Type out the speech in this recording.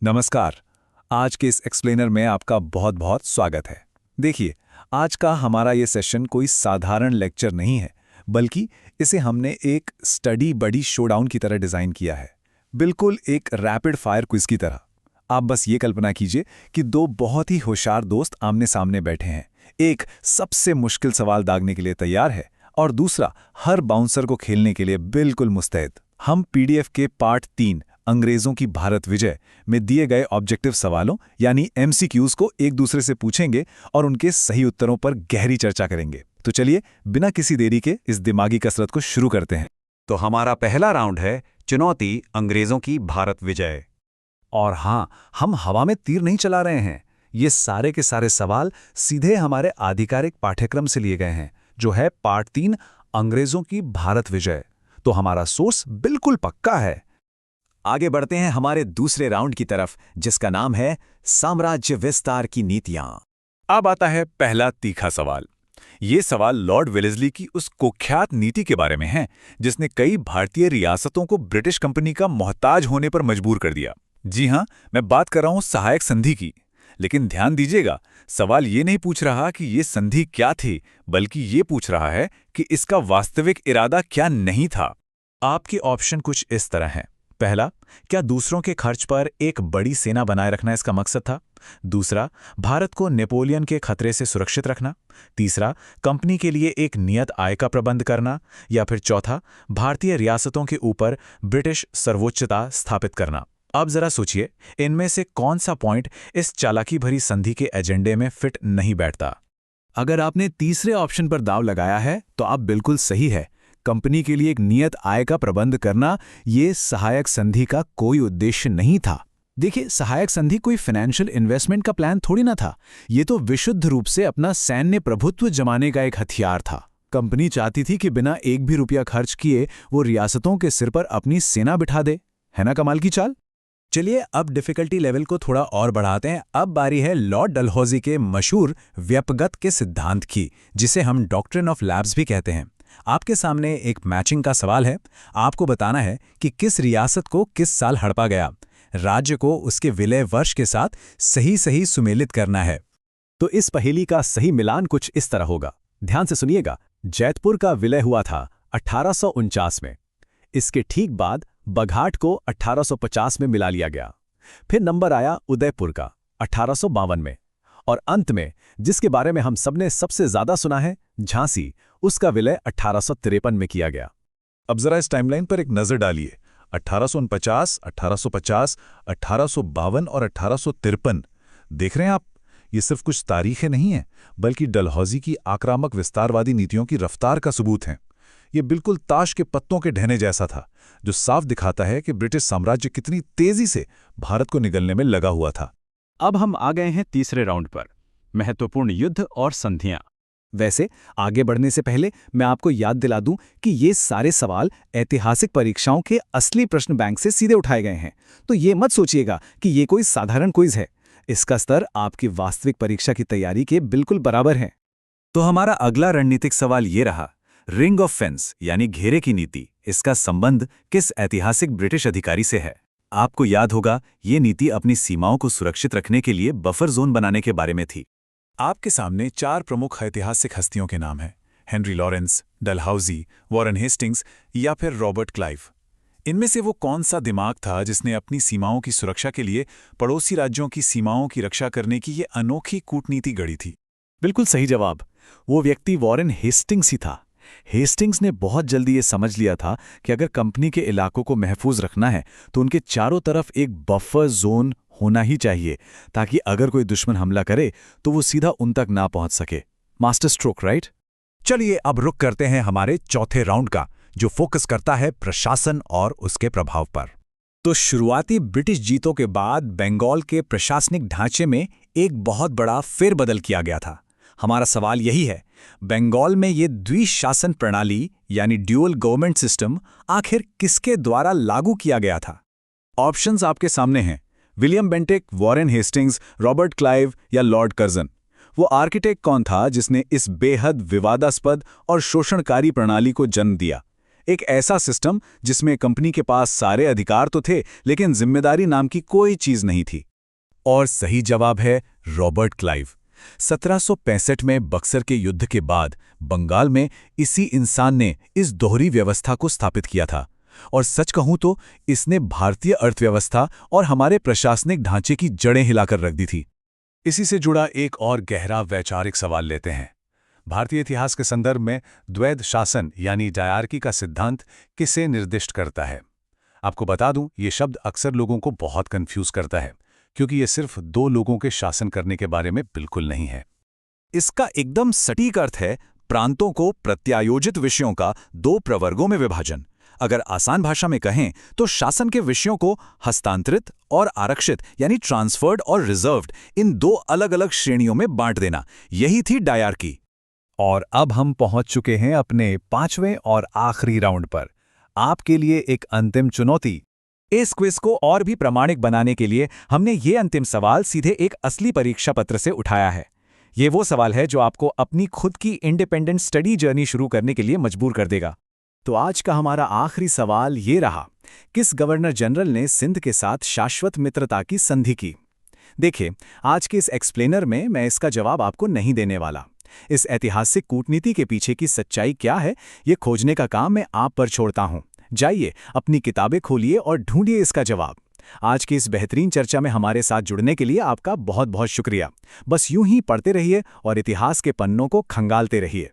नमस्कार। आज के इस एक्सप्लेनर में आपका बहुत बहुत स्वागत है। देखिए, आज का हमारा ये सेशन कोई साधारण लेक्चर नहीं है, बल्कि इसे हमने एक स्टडी बडी शोडाउन की तरह डिज़ाइन किया है। बिल्कुल एक रैपिड फायर क्विज की तरह। आप बस ये कल्पना कीजिए कि दो बहुत ही होशियार दोस्त आमने सामने बैठे हैं। एक सबसे मुश्किल सवाल दागने के लिए तैयार है और दूसरा हर बाउंसर को खेलने के लिए बिल्कुल मुस्तैद। हम पीडीएफ के पार्ट 3 अंग्रेजों की भारत विजय में दिए गए ऑब्जेक्टिव सवालों यानी एमसीक्यूज को एक दूसरे से पूछेंगे और उनके सही उत्तरों पर गहरी चर्चा करेंगे। तो चलिए बिना किसी देरी के इस दिमागी कसरत को शुरू करते हैं। तो हमारा पहला राउंड है चुनौती अंग्रेजों की भारत विजय। और हाँ, हम हवा में तीर नहीं चला रहे हैं। ये सारे के सारे सवाल सीधे हमारे आधिकारिक पाठ्यक्रम से लिए गए हैं, जो है पार्ट 3 अंग्रेजों की भारत विजय। तो हमारा सोर्स बिल्कुल पक्का है। आगे बढ़ते हैं हमारे दूसरे राउंड की तरफ, जिसका नाम है साम्राज्य विस्तार की नीतियां। अब आता है पहला तीखा सवाल। ये सवाल लॉर्ड वेलेस्ली की उस कुख्यात नीति के बारे में है जिसने कई भारतीय रियासतों को ब्रिटिश कंपनी का मोहताज होने पर मजबूर कर दिया। जी हां, मैं बात कर रहा हूं सहायक संधि की। लेकिन ध्यान दीजिएगा, सवाल ये नहीं पूछ रहा कि ये संधि क्या थी, बल्कि ये पूछ रहा है कि इसका वास्तविक इरादा क्या नहीं था। आपके ऑप्शन कुछ इस तरह हैं। पहला, क्या दूसरों के खर्च पर एक बड़ी सेना बनाए रखना इसका मकसद था? दूसरा, भारत को नेपोलियन के खतरे से सुरक्षित रखना। तीसरा, कंपनी के लिए एक नियत आय का प्रबंध करना। या फिर चौथा, भारतीय रियासतों के ऊपर ब्रिटिश सर्वोच्चता स्थापित करना। अब जरा सोचिए, इनमें से कौन सा पॉइंट इस चालाकी भरी संधि के एजेंडे में फिट नहीं बैठता? अगर आपने तीसरे ऑप्शन पर दाव लगाया है तो आप बिल्कुल सही है। कंपनी के लिए एक नियत आय का प्रबंध करना ये सहायक संधि का कोई उद्देश्य नहीं था। देखिए, सहायक संधि कोई फाइनेंशियल इन्वेस्टमेंट का प्लान थोड़ी ना था। ये तो विशुद्ध रूप से अपना सैन्य प्रभुत्व जमाने का एक हथियार था। कंपनी चाहती थी कि बिना एक भी रुपया खर्च किए वो रियासतों के सिर पर अपनी सेना बिठा दे। है ना कमाल की चाल? चलिए अब डिफिकल्टी लेवल को थोड़ा और बढ़ाते हैं। अब बारी है लॉर्ड डलहौजी के मशहूर व्यपगत के सिद्धांत की, जिसे हम डॉक्ट्रिन ऑफ लैब्स भी कहते हैं। आपके सामने एक मैचिंग का सवाल है। आपको बताना है कि किस रियासत को किस साल हड़पा गया। राज्य को उसके विलय वर्ष के साथ सही सही सुमेलित करना है। तो इस पहेली का सही मिलान कुछ इस तरह होगा। ध्यान से सुनिएगा। जैतपुर का विलय हुआ था 1849 में। इसके ठीक बाद बघाट को 1850 में मिला लिया गया। फिर नंबर आया उदयपुर का 1852 में। और अंत में, जिसके बारे में हम सबने सबसे ज्यादा सुना है, झांसी, उसका विलय 1853 में किया गया। अब जरा इस टाइमलाइन पर एक नजर डालिए। 1849, 1850, 1852 और 1853। देख रहे हैं आप? ये सिर्फ कुछ तारीखें नहीं हैं, बल्कि डलहौजी की आक्रामक विस्तारवादी नीतियों की रफ्तार का सबूत हैं। ये बिल्कुल ताश के पत्तों के ढहने जैसा था, जो साफ दिखाता है कि ब्रिटिश साम्राज्य कितनी तेजी से भारत को निगलने में लगा हुआ था। अब हम आ गए हैं तीसरे राउंड पर, महत्वपूर्ण युद्ध और संधियां। वैसे आगे बढ़ने से पहले मैं आपको याद दिला दूं कि ये सारे सवाल ऐतिहासिक परीक्षाओं के असली प्रश्न बैंक से सीधे उठाए गए हैं। तो ये मत सोचिएगा कि ये कोई साधारण क्विज है। इसका स्तर आपकी वास्तविक परीक्षा की तैयारी के बिल्कुल बराबर है। तो हमारा अगला रणनीतिक सवाल ये रहा, रिंग ऑफ फेंस यानी घेरे की नीति, इसका संबंध किस ऐतिहासिक ब्रिटिश अधिकारी से है? आपको याद होगा, ये नीति अपनी सीमाओं को सुरक्षित रखने के लिए बफर जोन बनाने के बारे में थी। आपके सामने 4 प्रमुख ऐतिहासिक हस्तियों के नाम हैं: Henry Lawrence, Dalhousie, Warren Hastings या फिर रॉबर्ट क्लाइव। इनमें से वो कौन सा दिमाग था जिसने अपनी सीमाओं की सुरक्षा के लिए पड़ोसी राज्यों की सीमाओं की रक्षा करने की ये अनोखी कूटनीति गढ़ी थी? बिल्कुल सही जवाब। वो व्यक्ति वॉरेन हेस्टिंग्स ही था। हेस्टिंग्स ने बहुत जल्दी ये समझ लिया था कि अगर कंपनी के इलाकों को महफूज रखना है तो उनके चारों तरफ एक बफर जोन होना ही चाहिए, ताकि अगर कोई दुश्मन हमला करे तो वो सीधा उन तक ना पहुंच सके। Master stroke, right? चलिए अब रुक करते हैं हमारे चौथे राउंड का, जो फोकस करता है प्रशासन और उसके प्रभाव पर। तो शुरुआती ब्रिटिश जीतों के बाद बंगाल के प्रशासनिक ढांचे में एक बहुत बड़ा फेरबदल किया गया था। हमारा सवाल यही है, बंगाल में ये द्विशासन प्रणाली यानी ड्यूअल गवर्नमेंट सिस्टम आखिर किसके द्वारा लागू किया गया था? ऑप्शंस आपके सामने हैं: William Bentinck, Warren Hastings, Robert Clive या लॉर्ड कर्जन। वो आर्किटेक्ट कौन था जिसने इस बेहद विवादास्पद और शोषणकारी प्रणाली को जन्म दिया? एक ऐसा सिस्टम जिसमें कंपनी के पास सारे अधिकार तो थे, लेकिन जिम्मेदारी नाम की कोई चीज नहीं थी। और सही जवाब है रॉबर्ट क्लाइव। 1765 में बक्सर के युद्ध के बाद बंगाल में इसी इंसान ने इस दोहरी व्यवस्था को स्थापित किया था। और सच कहूं तो इसने भारतीय अर्थव्यवस्था और हमारे प्रशासनिक ढांचे की जड़ें हिलाकर रख दी थी। इसी से जुड़ा एक और गहरा वैचारिक सवाल लेते हैं। भारतीय इतिहास के संदर्भ में द्वैध शासन यानी डायरकी का सिद्धांत किसे निर्दिष्ट करता है? आपको बता दूं, ये शब्द अक्सर लोगों को बहुत कंफ्यूज करता है, क्योंकि ये सिर्फ दो लोगों के शासन करने के बारे में बिल्कुल नहीं है। इसका एकदम सटीक अर्थ है प्रांतों को प्रत्यायोजित विषयों का दो प्रवर्गों में विभाजन। अगर आसान भाषा में कहें तो शासन के विषयों को हस्तांतरित और आरक्षित यानी ट्रांसफर्ड और रिजर्व्ड इन दो अलग अलग श्रेणियों में बांट देना, यही थी डायरकी। और अब हम पहुंच चुके हैं अपने 5वें और आखिरी राउंड पर। आपके लिए एक अंतिम चुनौती। इस क्विज को और भी प्रामाणिक बनाने के लिए हमने ये अंतिम सवाल सीधे एक असली परीक्षा पत्र से उठाया है। ये वो सवाल है जो आपको अपनी खुद की इंडिपेंडेंट स्टडी जर्नी शुरू करने के लिए मजबूर कर देगा। तो आज का हमारा आखिरी सवाल ये रहा, किस गवर्नर जनरल ने सिंध के साथ शाश्वत मित्रता की संधि की? देखिए, आज के इस एक्सप्लेनर में मैं इसका जवाब आपको नहीं देने वाला। इस ऐतिहासिक कूटनीति के पीछे की सच्चाई क्या है, ये खोजने का काम मैं आप पर छोड़ता हूं। जाइए, अपनी किताबें खोलिए और ढूंढिए इसका जवाब। आज की इस बेहतरीन चर्चा में हमारे साथ जुड़ने के लिए आपका बहुत बहुत शुक्रिया। बस यूं ही पढ़ते रहिए और इतिहास के पन्नों को खंगालते रहिए।